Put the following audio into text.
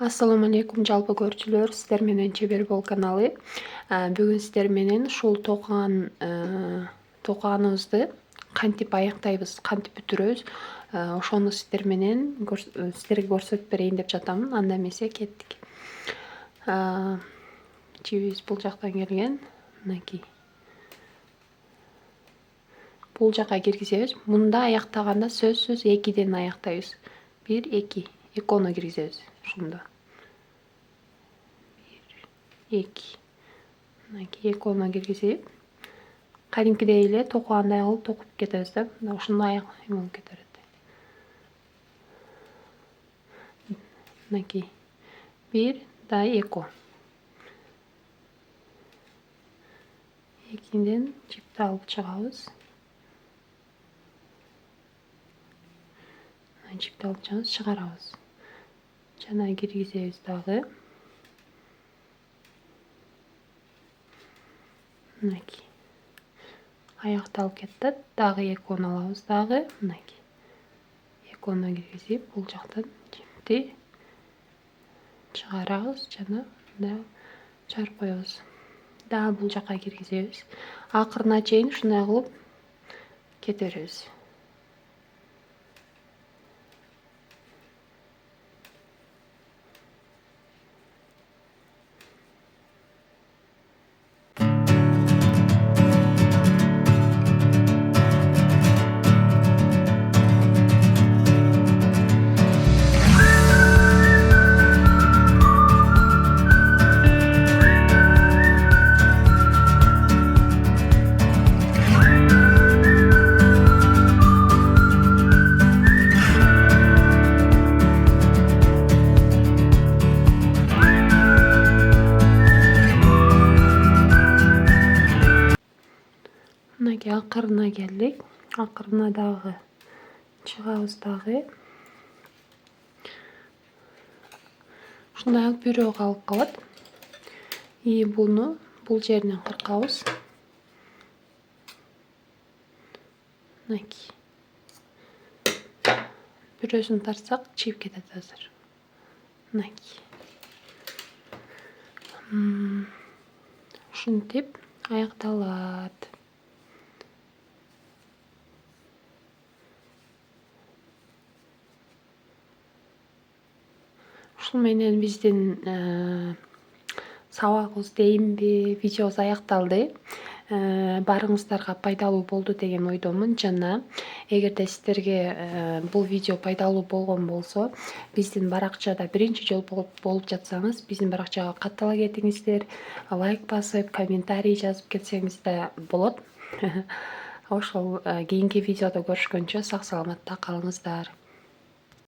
Ассаламу алейкум жалпы көрүүчүлөр, сиздер менен Чебер Бол каналы. Бүгүн сиздер менен ушул токуганыбызды кантип аяктайбыз, кантип бүтүрөбүз, ошону сиздерге көрсөтүп берейин деп жатамын. Анда эмесе кеттик. Чибиз бул жактан келген. Мынакей. Бул жака киргизебиз. Мында аяктаганда сөзсүз 2ден аяктайбыз. 1, 2. Экону киргизебиз. Ушунда. 1, 2. Мынакей экону киргизип, кадимкидей эле токугандай кылып токуп кетебиз да. Мына ушундай аяк болуп кетет. Мынакей. 1 да эко. 2ден чипти алып чыгабыз. Чипти алып чыгабыз, чыгарабыз. Жана киргизебиз дагы. Мынакей. Аякты алып кетти. Дагы экону алабыз дагы. Мынакей. Экону киргизип, бул жактан чипти чыгарабыз жана мындай чыгарып коебуз. Дагы бул жака киргизебиз. Акырына чейин ушундай кылып кете беребиз. Мынакей акырына келдик. Акырына дагы чыгабыз дагы. Ушундай бирөө калып калат. Бул жеринен кыркабыз. Мынакей. Бирөөсүн тартсак, чип кетет азыр. Мынакей. Ушинтип аякталат. Ушул менен биздин сабагыбыз дейинби, видеобуз аякталды. Баарыңыздарга пайдалуу болду деген ойдомун. Жана эгерде сиздерге бул видео пайдалуу болгон болсо, биздин баракчада биринчи жолу болуп жатсаңыз, биздин баракчага каттала кетиңиздер, лайк басып, комментарий жазып кетсеңиз да болот. Ошол кийинки видеодо көрүшкөнчө сак саламатта калыңыздар.